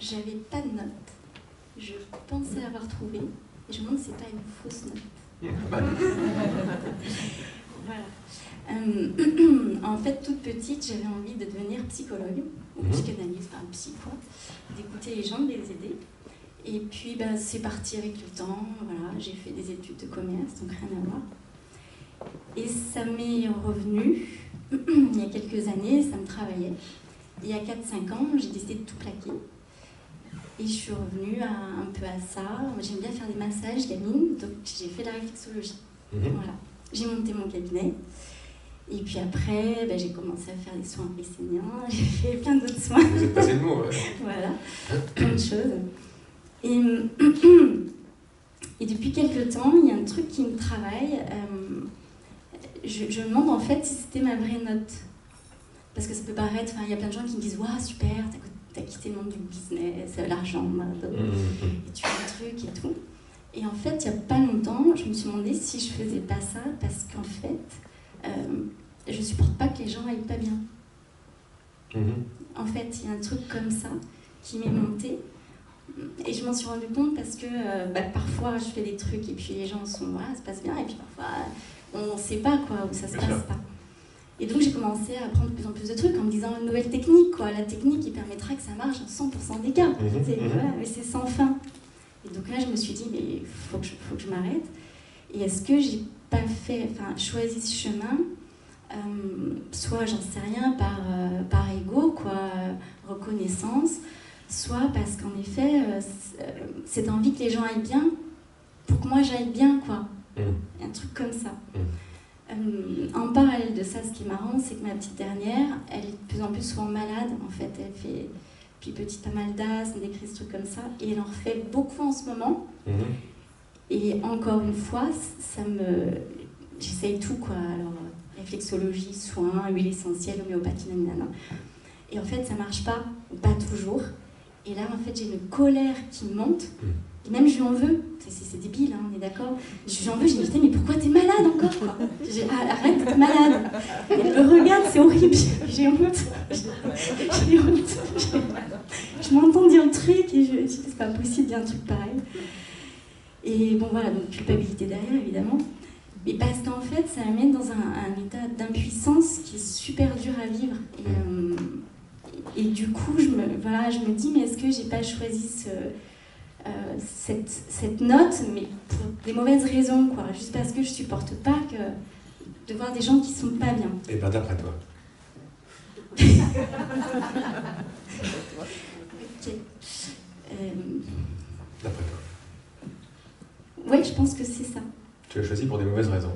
j'avais pas de notes. Je pensais l'avoir trouvée, et je me demande si c'est pas une fausse note. Voilà. En fait, toute petite, j'avais envie de devenir psychologue, ou psychanalyste, enfin psy quoi, d'écouter les gens, de les aider. Et puis, c'est parti avec le temps. Voilà, j'ai fait des études de commerce, donc rien à voir. Et ça m'est revenu, il y a quelques années, ça me travaillait. Il y a 4-5 ans, j'ai décidé de tout plaquer. Et je suis revenue un peu à ça. J'aime bien faire des massages gamines, donc j'ai fait de la réflexologie. Voilà. J'ai monté mon cabinet. Et puis après, j'ai commencé à faire des soins esséniens. J'ai fait plein d'autres soins. Vous êtes passé le mot, ouais. Voilà, plein de choses. Et depuis quelques temps, il y a un truc qui me travaille. Je me demande en fait si c'était ma vraie note. Parce que ça peut paraître, il y a plein de gens qui me disent « Waouh, super, t'as quitté le monde du business, l'argent, et tu fais des trucs et tout. » Et en fait, il n'y a pas longtemps, je me suis demandé si je faisais pas ça parce qu'en fait, je supporte pas que les gens aillent pas bien. En fait, il y a un truc comme ça qui m'est monté. Et je m'en suis rendu compte parce que parfois je fais des trucs et puis les gens sont voilà, ça se passe bien, et puis parfois on ne sait pas quoi, où ça se passe pas. Et donc j'ai commencé à apprendre de plus en plus de trucs en me disant une nouvelle technique, quoi. La technique qui permettra que ça marche dans 100% des cas. Voilà, mais c'est sans fin. Et donc là je me suis dit, mais il faut que je m'arrête. Et est-ce que j'ai pas choisi ce chemin, soit j'en sais rien, par ego, quoi, reconnaissance, soit parce qu'en effet, cette envie que les gens aillent bien, pour que moi j'aille bien, quoi. Un truc comme ça. En parallèle de ça, ce qui est marrant, c'est que ma petite dernière, elle est de plus en plus souvent malade, en fait. Elle fait, puis petite, pas mal d'asthme, des crises, trucs comme ça, et elle en refait beaucoup en ce moment. Et encore une fois, j'essaye tout, quoi. Alors, réflexologie, soins, huile essentielle, homéopathie, nanana. Et en fait, ça marche pas, ou pas toujours. Et là, en fait, j'ai une colère qui monte. Et même, je lui en veux. C'est débile, hein, on est d'accord. Je lui en veux, je lui dis, mais pourquoi t'es malade encore, quoi? Arrête d'être malade. Et elle me regarde, c'est horrible. J'ai honte. J'ai honte. Je m'entends dire le truc et je dis, c'est pas possible de dire un truc pareil. Et bon, voilà, donc culpabilité derrière, évidemment. Mais parce qu'en fait, ça m'amène dans un état d'impuissance qui est super dur à vivre. Et du coup, je me dis, mais est-ce que j'ai pas choisi cette note, mais pour des mauvaises raisons, quoi, juste parce que je supporte pas de voir des gens qui sont pas bien. Et ben d'après toi. Ok. D'après toi. Ouais, je pense que c'est ça. Tu l'as choisi pour des mauvaises raisons.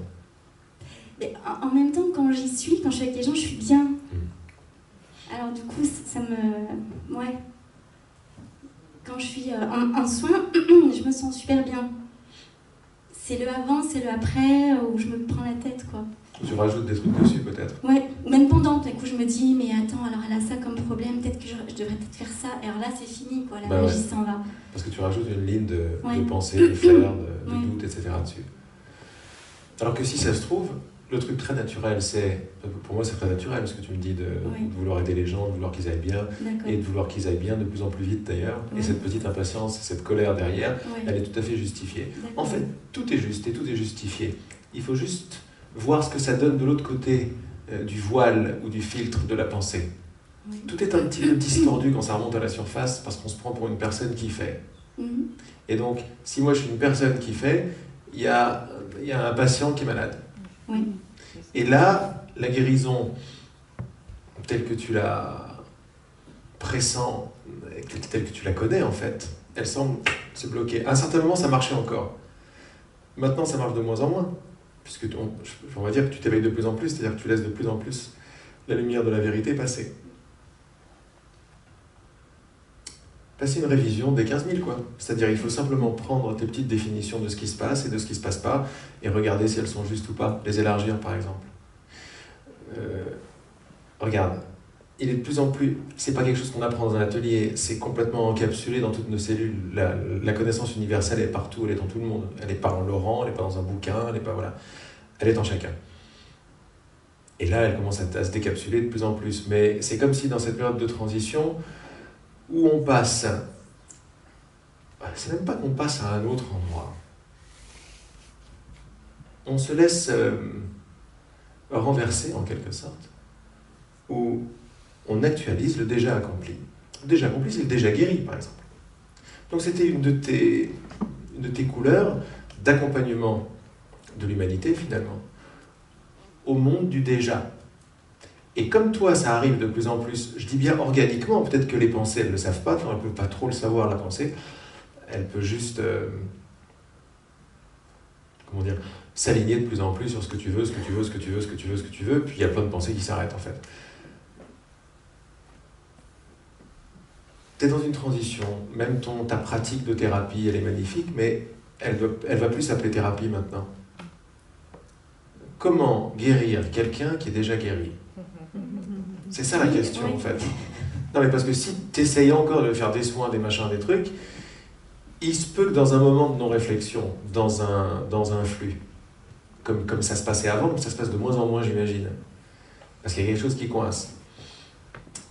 Mais en même temps, quand je suis avec les gens, je suis bien. Alors du coup, ça me... Ouais. Quand je suis en soins, je me sens super bien. C'est le avant, c'est le après, où je me prends la tête, quoi. Tu rajoutes des trucs dessus, peut-être. Ouais, ou même pendant, d'un coup je me dis, mais attends, alors elle a ça comme problème, peut-être que je devrais peut-être faire ça, et alors là c'est fini, quoi, la magie s'en va. Parce que tu rajoutes une ligne de pensée, de faire, de doute, etc. dessus. Alors que si ça se trouve, le truc très naturel, pour moi c'est très naturel, ce que tu me dis de vouloir aider les gens, de vouloir qu'ils aillent bien, et de vouloir qu'ils aillent bien de plus en plus vite d'ailleurs. Et cette petite impatience, cette colère derrière, elle est tout à fait justifiée. En fait, tout est juste et tout est justifié. Il faut juste voir ce que ça donne de l'autre côté du voile ou du filtre de la pensée. Tout est un petit peu distordu quand ça remonte à la surface parce qu'on se prend pour une personne qui fait. Et donc, si moi je suis une personne qui fait, il y a un patient qui est malade. Et là, la guérison, telle que tu la pressens, telle que tu la connais en fait, elle semble se bloquer. À un certain moment, ça marchait encore. Maintenant, ça marche de moins en moins. Puisque on va dire que tu t'éveilles de plus en plus, c'est-à-dire que tu laisses de plus en plus la lumière de la vérité passer. Passer une révision des 15 000, quoi. C'est-à-dire il faut simplement prendre tes petites définitions de ce qui se passe et de ce qui ne se passe pas, et regarder si elles sont justes ou pas, les élargir par exemple. Regarde, il est de plus en plus... C'est pas quelque chose qu'on apprend dans un atelier, c'est complètement encapsulé dans toutes nos cellules. La connaissance universelle est partout, elle est dans tout le monde. Elle n'est pas en Laurent, elle n'est pas dans un bouquin, elle n'est pas... Voilà. Elle est en chacun. Et là, elle commence à se décapsuler de plus en plus. Mais c'est comme si dans cette période de transition, où on passe c'est même pas qu'on passe à un autre endroit. On se laisse renverser, en quelque sorte, où on actualise le déjà accompli. Le déjà accompli, c'est le déjà guéri, par exemple. Donc c'était une de tes couleurs d'accompagnement de l'humanité, finalement, au monde du déjà. Et comme toi, ça arrive de plus en plus, je dis bien organiquement, peut-être que les pensées, elles ne le savent pas, elles ne peuvent pas trop le savoir, la pensée, elle peut juste, comment dire, s'aligner de plus en plus sur ce que tu veux, ce que tu veux, ce que tu veux, ce que tu veux, ce que tu veux, puis il y a plein de pensées qui s'arrêtent, en fait. Tu es dans une transition, même ta pratique de thérapie, elle est magnifique, mais elle va plus s'appeler thérapie maintenant. Comment guérir quelqu'un qui est déjà guéri? C'est ça la question, en fait. Non, mais parce que si tu essayes encore de faire des soins, des machins, des trucs, il se peut que dans un moment de non-réflexion, dans un flux, comme ça se passait avant, mais ça se passe de moins en moins, j'imagine, parce qu'il y a quelque chose qui coince,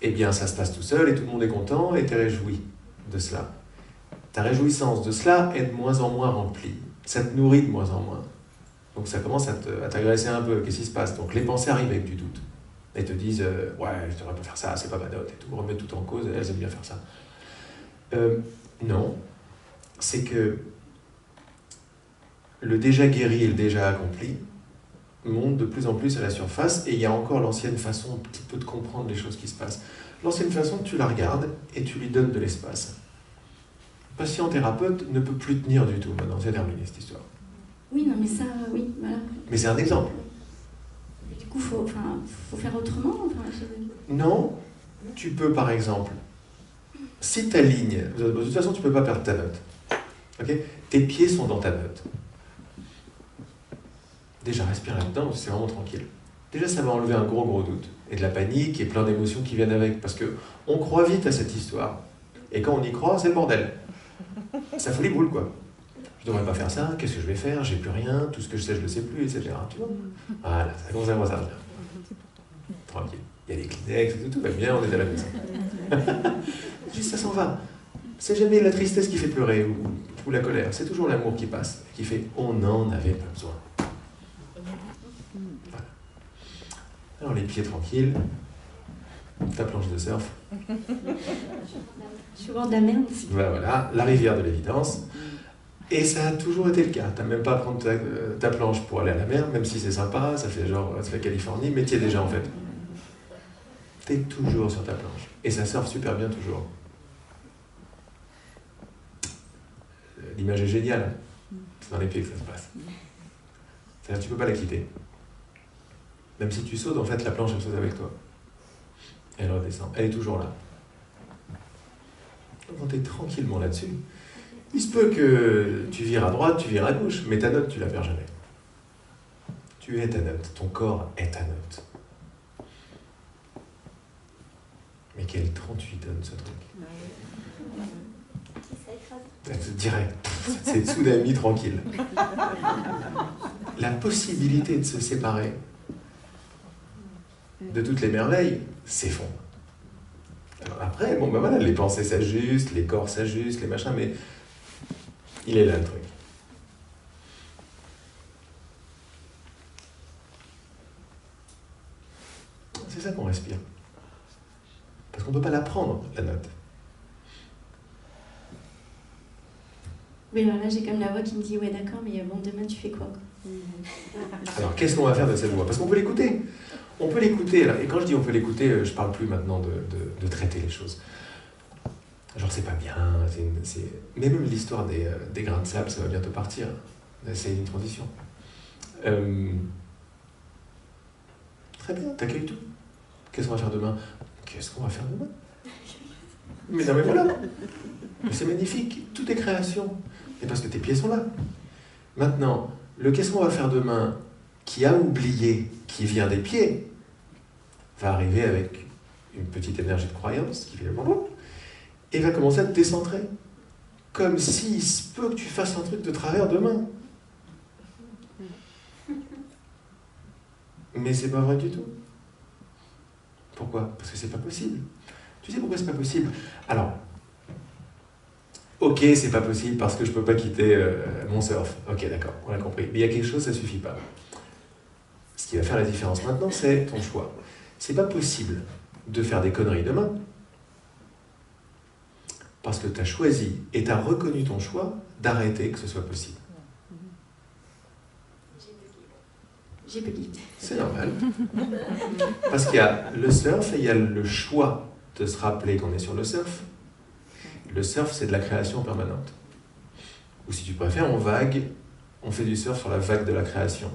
eh bien, ça se passe tout seul et tout le monde est content et tu es réjoui de cela. Ta réjouissance de cela est de moins en moins remplie. Ça te nourrit de moins en moins. Donc ça commence à t'agresser un peu. Qu'est-ce qui se passe? Donc les pensées arrivent avec du doute. Et te disent ouais, je devrais pas faire ça, c'est pas ma note, et tout, remettre tout en cause, elles aiment bien faire ça. Non, c'est que le déjà guéri et le déjà accompli montent de plus en plus à la surface, et il y a encore l'ancienne façon un petit peu de comprendre les choses qui se passent. L'ancienne façon, tu la regardes et tu lui donnes de l'espace. Le patient thérapeute ne peut plus tenir du tout maintenant, c'est terminé cette histoire. Oui, non mais ça, oui, voilà. Mais c'est un exemple. Du coup, faut faire autrement, Non, tu peux par exemple, si ta ligne, de toute façon tu ne peux pas perdre ta note, okay? Tes pieds sont dans ta note. Déjà respire là-dedans, c'est vraiment tranquille. Déjà ça va enlever un gros doute, et de la panique, et plein d'émotions qui viennent avec, parce qu'on croit vite à cette histoire, et quand on y croit, c'est le bordel. Ça fout les boules, quoi. Je ne devrais pas faire ça, qu'est-ce que je vais faire, j'ai plus rien, tout ce que je sais, je ne le sais plus, etc. Tu vois? Voilà, ça commence à voir ça revient. Tranquille. Il y a des Kleenex, tout va bien, on est à la maison. Juste ça s'en va. C'est jamais la tristesse qui fait pleurer ou la colère, c'est toujours l'amour qui passe, qui fait on n'en avait pas besoin. Voilà. Alors les pieds tranquilles, ta planche de surf. Je suis au bord de la mer aussi. Ben voilà, la rivière de l'évidence. Et ça a toujours été le cas. Tu n'as même pas à prendre ta planche pour aller à la mer, même si c'est sympa, ça fait genre, c'est la Californie, mais tu y es déjà en fait. Tu es toujours sur ta planche. Et ça surfe super bien toujours. L'image est géniale. C'est dans les pieds que ça se passe. C'est-à-dire que tu ne peux pas la quitter. Même si tu sautes, en fait, la planche, elle saute avec toi. Elle redescend. Elle est toujours là. Donc quand tu es tranquillement là-dessus, il se peut que tu vires à droite, tu vires à gauche, mais ta note, tu la perds jamais. Tu es ta note. Ton corps est ta note. Mais quel 38 tonnes, ce truc. Direct. C'est tsunami tranquille. La possibilité de se séparer de toutes les merveilles s'effondre. Alors après, bon ben voilà, les pensées s'ajustent, les corps s'ajustent, les machins, mais il est là le truc. C'est ça qu'on respire. Parce qu'on ne peut pas la prendre, la note. Oui, alors là, j'ai comme la voix qui me dit, ouais, d'accord, mais bon, demain, tu fais quoi? Alors, qu'est-ce qu'on va faire de cette voix? Parce qu'on peut l'écouter. On peut l'écouter. Et quand je dis on peut l'écouter, je ne parle plus maintenant de traiter les choses. Genre, c'est pas bien. Mais même l'histoire des grains de sable, ça va bientôt partir. C'est une transition. Très bien, t'accueilles tout. Qu'est-ce qu'on va faire demain? Qu'est-ce qu'on va faire demain? Mais non, mais voilà. Mais c'est magnifique. Tout est création. Et parce que tes pieds sont là. Maintenant, le qu'est-ce qu'on va faire demain, qui a oublié, qui vient des pieds, va arriver avec une petite énergie de croyance qui fait le bonbon et va commencer à te décentrer. Comme s'il se peut que tu fasses un truc de travers demain. Mais c'est pas vrai du tout. Pourquoi? Parce que c'est pas possible. Tu sais pourquoi c'est pas possible? Alors, Ok, c'est pas possible parce que je peux pas quitter mon surf. Ok, d'accord, on l'a compris. Mais il y a quelque chose, ça suffit pas. Ce qui va faire la différence maintenant, c'est ton choix. C'est pas possible de faire des conneries demain parce que tu as choisi et tu as reconnu ton choix d'arrêter que ce soit possible. J'ai bugué. C'est normal. Parce qu'il y a le surf et il y a le choix de se rappeler qu'on est sur le surf. Le surf, c'est de la création permanente. Ou si tu préfères, on fait du surf sur la vague de la création.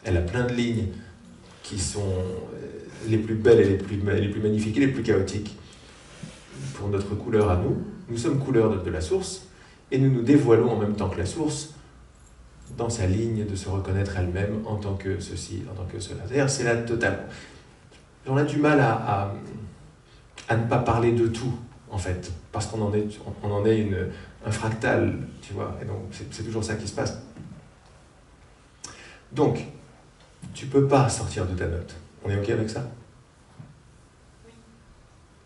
Elle a plein de lignes qui sont les plus belles et les plus magnifiques et les plus chaotiques. Pour notre couleur à nous, nous sommes couleurs de la source et nous nous dévoilons en même temps que la source dans sa ligne de se reconnaître elle-même en tant que ceci, en tant que cela. C'est-à-dire, c'est là totalement. On a du mal à ne pas parler de tout, en fait, parce qu'on en est un fractal, tu vois, et donc c'est toujours ça qui se passe. Donc, tu peux pas sortir de ta note. On est OK avec ça?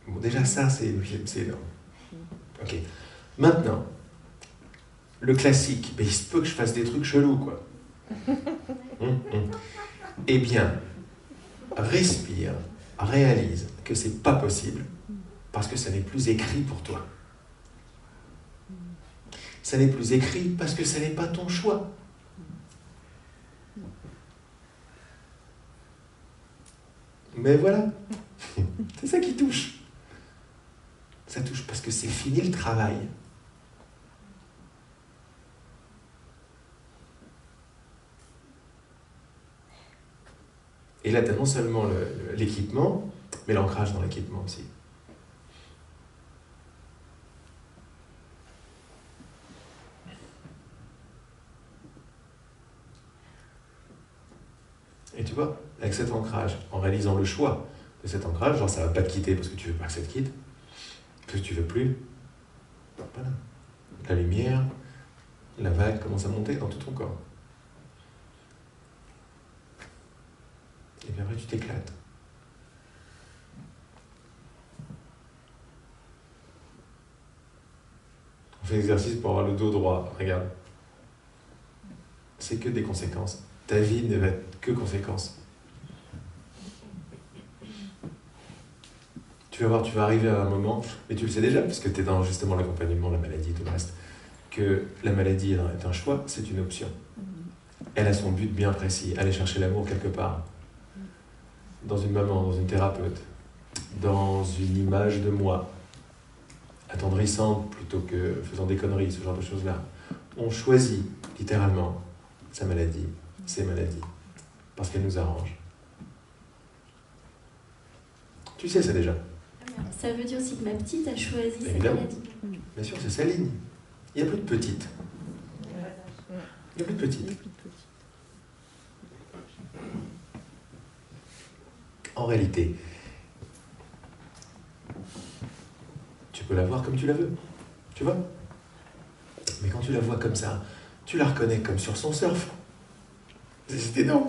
Bon, déjà ça, c'est énorme. OK. Maintenant, le classique, mais il se peut que je fasse des trucs chelous, quoi. Eh bien, respire, réalise que c'est pas possible, parce que ça n'est plus écrit pour toi. Ça n'est plus écrit parce que ça n'est pas ton choix. Mais voilà, c'est ça qui touche. Ça touche parce que c'est fini le travail. Et là, tu as non seulement l'équipement, mais l'ancrage dans l'équipement aussi. Et tu vois, avec cet ancrage, en réalisant le choix de cet ancrage, genre ça va pas te quitter parce que tu veux pas que ça te quitte, parce que tu veux plus, voilà. La lumière, la vague commence à monter dans tout ton corps. Et puis après, tu t'éclates. On fait l'exercice pour avoir le dos droit. Regarde. C'est que des conséquences. Ta vie ne va être que conséquences. Tu vas voir, tu vas arriver à un moment, mais tu le sais déjà, puisque tu es dans justement l'accompagnement, la maladie, tout le reste, que la maladie est un choix, c'est une option. Elle a son but bien précis, aller chercher l'amour quelque part. Dans une maman, dans une thérapeute, dans une image de moi, attendrissante plutôt que faisant des conneries, ce genre de choses-là. On choisit littéralement sa maladie, ses maladies, parce qu'elles nous arrangent. Tu sais ça déjà. Ça veut dire aussi que ma petite a choisi cette Évidemment. maladie. Bien sûr, c'est sa ligne. Il n'y a plus de petite. Il n'y a plus de petite. En réalité, tu peux la voir comme tu la veux, tu vois. Mais quand tu la vois comme ça, tu la reconnais comme sur son surf. C'est énorme.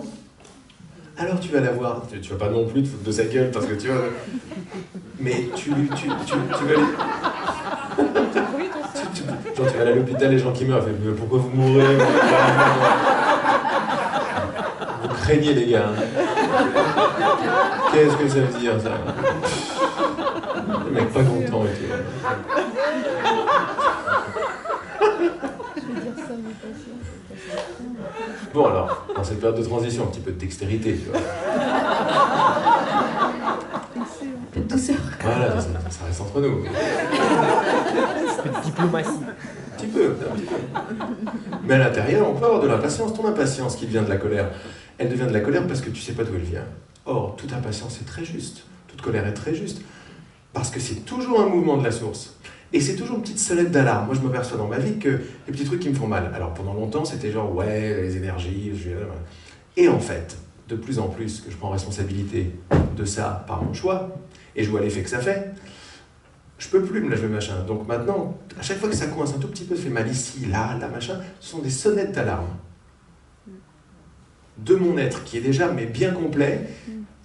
Alors tu vas la voir, tu vas pas non plus te foutre de sa gueule parce que tu vois... Mais tu vas... Genre tu vas aller à l'hôpital, les gens qui meurent, mais pourquoi vous mourrez? Vous craignez les gars. Qu'est-ce que ça veut dire ça? Le mec pas content et tout. Bon alors, dans cette période de transition, un petit peu de dextérité, tu vois. Un peu de douceur. Voilà, ça reste entre nous. Un peu de diplomatie. Un petit peu. Mais à l'intérieur, on peut avoir de l'impatience. Ton impatience qui devient de la colère, elle devient de la colère parce que tu sais pas d'où elle vient. Or, toute impatience est très juste. Toute colère est très juste. Parce que c'est toujours un mouvement de la source. Et c'est toujours une petite sonnette d'alarme. Moi, je m'aperçois dans ma vie que les petits trucs qui me font mal. Alors, pendant longtemps, c'était genre, ouais, les énergies... Et en fait, de plus en plus que je prends responsabilité de ça par mon choix, et je vois l'effet que ça fait, je peux plus me lâcher machin. Donc maintenant, à chaque fois que ça coince un tout petit peu, ça fait mal ici, là, machin, ce sont des sonnettes d'alarme. De mon être, qui est déjà mais bien complet,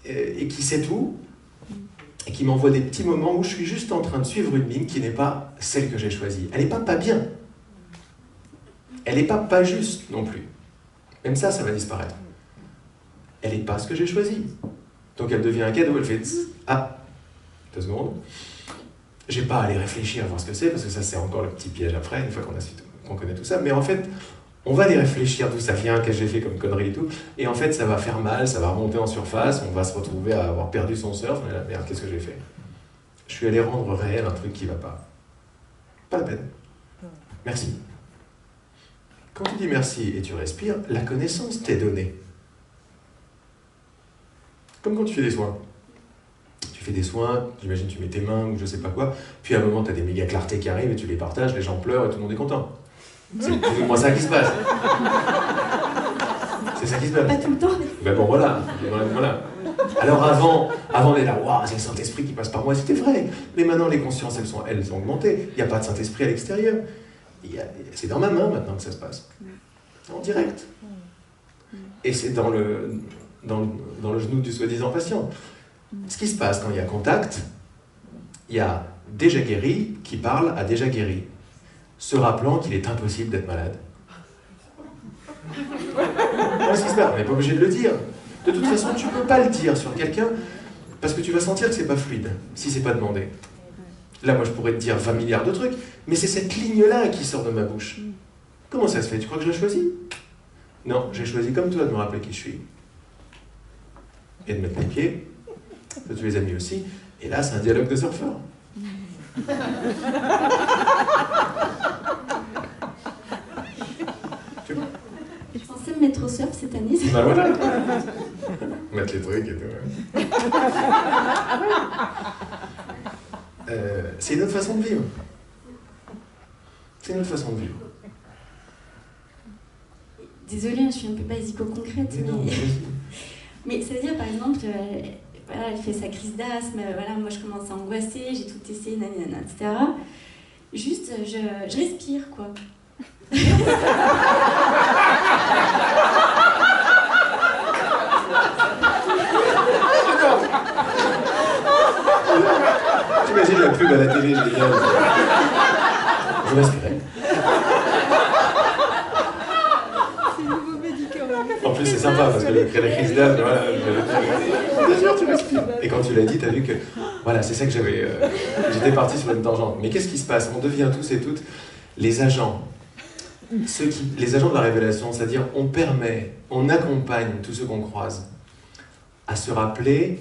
et qui sait tout, et qui m'envoie des petits moments où je suis juste en train de suivre une ligne qui n'est pas celle que j'ai choisie. Elle n'est pas bien. Elle n'est pas juste non plus. Même ça va disparaître. Elle n'est pas ce que j'ai choisi. Donc elle devient un cadeau, elle fait « Ah, 2 secondes. J'ai pas à aller réfléchir à voir ce que c'est, parce que ça c'est encore le petit piège après, une fois qu'on connaît tout ça. Mais en fait, on va aller réfléchir d'où ça vient, qu'est-ce que j'ai fait comme connerie et tout. Et en fait, ça va faire mal, ça va remonter en surface, on va se retrouver à avoir perdu son surf. Mais là, merde, qu'est-ce que j'ai fait? Je suis allé rendre réel un truc qui va pas. Pas la peine. Merci. Quand tu dis merci et tu respires, la connaissance t'est donnée. Comme quand tu fais des soins. Tu fais des soins, j'imagine tu mets tes mains ou je sais pas quoi, puis à un moment tu as des méga clartés qui arrivent et tu les partages, les gens pleurent et tout le monde est content. C'est plus ou moins ça qui se passe. C'est ça qui se passe. Pas tout le temps. Ben bon, voilà. Alors avant on est là, waouh, c'est le Saint-Esprit qui passe par moi, c'était vrai. Mais maintenant les consciences, elles sont augmentées. Il n'y a pas de Saint-Esprit à l'extérieur. C'est dans ma main maintenant que ça se passe. En direct. Et c'est dans le genou du soi-disant patient. Ce qui se passe quand il y a contact, il y a déjà guéri qui parle à déjà guéri, se rappelant qu'il est impossible d'être malade. Voilà ce qui se passe, on n'est pas obligé de le dire. De toute façon, tu ne peux pas le dire sur quelqu'un parce que tu vas sentir que c'est pas fluide, si c'est pas demandé. Là, moi, je pourrais te dire 20 milliards de trucs, mais c'est cette ligne-là qui sort de ma bouche. Comment ça se fait? Tu crois que je l'ai choisi? Non, j'ai choisi comme toi de me rappeler qui je suis. Et de mettre les pieds. Ça, tu les as mis aussi. Et là, c'est un dialogue de surfeur. Je pensais me mettre au surf cette année. Bah voilà. Mettre les trucs et tout. C'est une autre façon de vivre. C'est une autre façon de vivre. Désolée, je suis un peu basico-concrète, mais ça veut dire, par exemple, voilà, elle fait sa crise d'asthme, voilà, moi je commence à angoisser, j'ai tout essayé, nanana, etc. Juste, je respire, quoi. T'imagines la pub à la télé, génial. Je respirais. En plus, c'est sympa parce que la crise d'asthme, voilà, bien sûr, tu respires. Et quand tu l'as dit, tu as vu que, voilà, c'est ça que j'avais. J'étais parti sur une tangente. Mais qu'est-ce qui se passe? On devient tous et toutes les agents. Les agents de la révélation, c'est-à-dire on accompagne tous ceux qu'on croise à se rappeler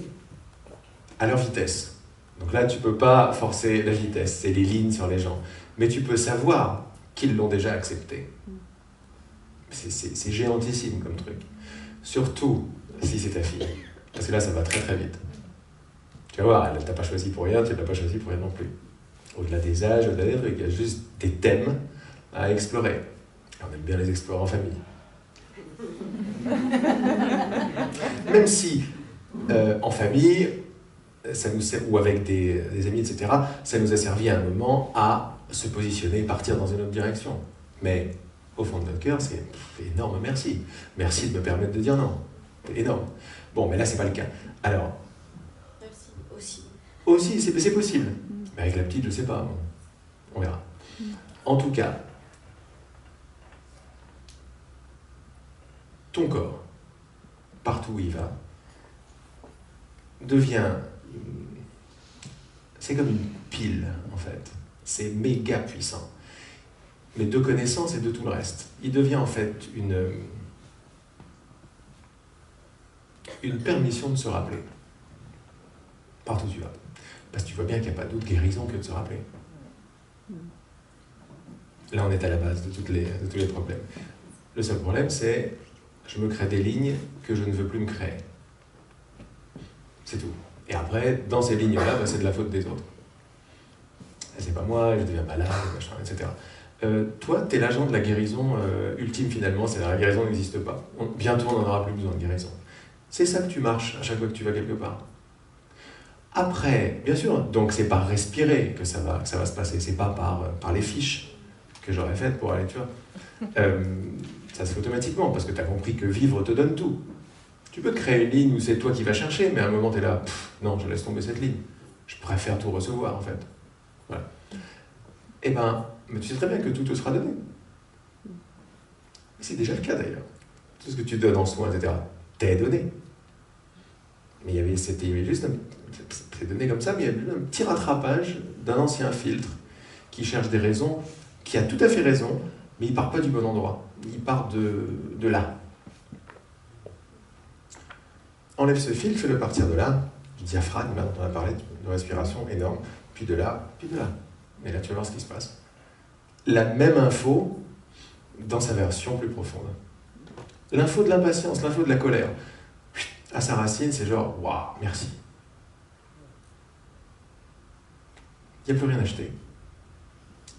à leur vitesse. Donc là, tu ne peux pas forcer la vitesse, c'est les lignes sur les gens. Mais tu peux savoir qu'ils l'ont déjà accepté. C'est géantissime comme truc. Surtout si c'est ta fille. Parce que là, ça va très très vite. Tu vas voir, elle ne t'a pas choisi pour rien, tu ne l'as pas choisi pour rien non plus. Au-delà des âges, au-delà des trucs, il y a juste des thèmes à explorer. Et on aime bien les explorer en famille. Même si, en famille, ça nous sert, ou avec des amis, etc., ça nous a servi à un moment à se positionner, partir dans une autre direction. Mais au fond de notre cœur, c'est énorme merci. Merci de me permettre de dire non. C'est énorme. Bon, mais là, c'est pas le cas. Alors... Merci, aussi. Aussi, c'est possible. Mais avec la petite, je sais pas. Bon, on verra. En tout cas, ton corps, partout où il va, devient... C'est comme une pile, en fait. C'est méga puissant. Mais de connaissances et de tout le reste. Il devient en fait une permission de se rappeler. Partout où tu vas. Parce que tu vois bien qu'il n'y a pas d'autre guérison que de se rappeler. Là, on est à la base de tous les problèmes. Le seul problème, c'est je me crée des lignes que je ne veux plus me créer. C'est tout. Et après, dans ces lignes-là, bah, c'est de la faute des autres. C'est pas moi, je deviens malade, machin, etc. Toi, tu es l'agent de la guérison ultime finalement, c'est-à-dire la guérison n'existe pas. Bientôt, on n'en aura plus besoin de guérison. C'est ça que tu marches à chaque fois que tu vas quelque part. Après, bien sûr, donc c'est par respirer que ça va se passer, c'est pas par les fiches que j'aurais faites pour aller, tu vois. Ça se fait automatiquement, parce que tu as compris que vivre te donne tout. Tu peux te créer une ligne où c'est toi qui vas chercher, mais à un moment tu es là, non, je laisse tomber cette ligne. Je préfère tout recevoir, en fait. Voilà. Eh ben, mais tu sais très bien que tout te sera donné. C'est déjà le cas, d'ailleurs. Tout ce que tu donnes en soins, etc., t'es donné. Mais c'était juste, c'est donné comme ça, mais il y a un petit rattrapage d'un ancien filtre qui cherche des raisons, qui a tout à fait raison, mais il part pas du bon endroit. Il part de là. Enlève ce fil, fais-le partir de là, du diaphragme, là dont on a parlé, de respiration énorme, puis de là, puis de là. Et là, tu vas voir ce qui se passe. La même info dans sa version plus profonde. L'info de l'impatience, l'info de la colère. À sa racine, c'est genre, waouh, merci. Il n'y a plus rien acheté.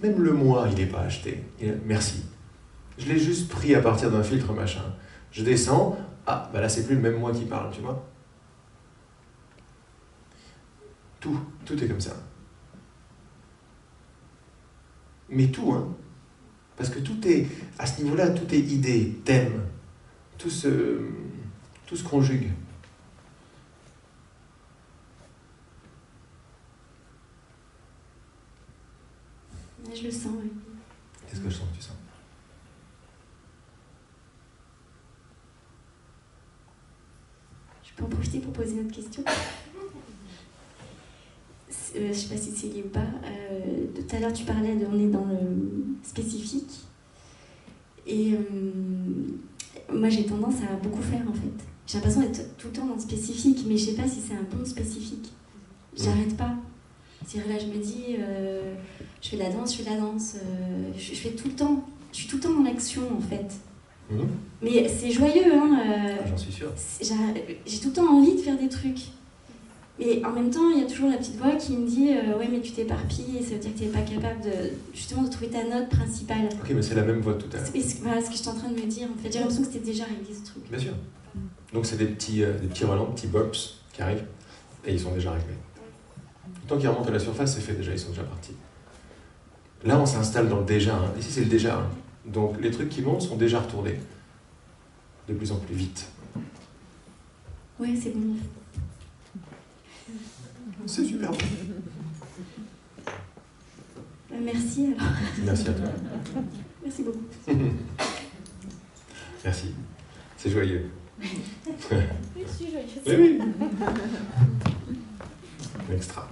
Même le moi, il n'est pas acheté. Merci. Je l'ai juste pris à partir d'un filtre machin. Je descends, ah, bah là, c'est plus le même moi qui parle, tu vois. Tout est comme ça. Mais tout, hein. Parce que tout est, à ce niveau-là, tout est idée, thème. Tout se conjugue. Je le sens, oui. Qu'est-ce que je sens que tu sens? Je peux en profiter pour poser une autre question. Je ne sais pas si c'est lié ou pas. Tout à l'heure, tu parlais on est dans le spécifique. Et moi, j'ai tendance à beaucoup faire, en fait. J'ai l'impression d'être tout le temps dans le spécifique, mais je ne sais pas si c'est un bon spécifique. J'arrête pas. C'est-à-dire là, je me dis, je fais de la danse, je fais tout le temps. Je suis tout le temps dans l'action, en fait. Mmh. Mais c'est joyeux, hein. J'en suis sûr. J'ai tout le temps envie de faire des trucs. Mais en même temps, il y a toujours la petite voix qui me dit ouais, mais tu t'éparpilles, et ça veut dire que tu n'es pas capable justement de trouver ta note principale. Ok, mais c'est la même voix de tout à l'heure. Voilà ce que je suis en train de me dire. En fait, j'ai l'impression que c'était déjà réglé ce truc. Bien sûr. Donc c'est des petits relents, des petits bops qui arrivent et ils sont déjà réglés. Tant qu'ils remontent à la surface, c'est fait déjà, ils sont déjà partis. Là, on s'installe dans le déjà. Hein. Ici, c'est le déjà. Hein. Donc les trucs qui montent sont déjà retournés. De plus en plus vite. Ouais, c'est bon. C'est super bon. Merci alors. Merci à toi. Merci beaucoup. Merci. C'est joyeux. Oui, je suis joyeuse. Oui, oui. Extra.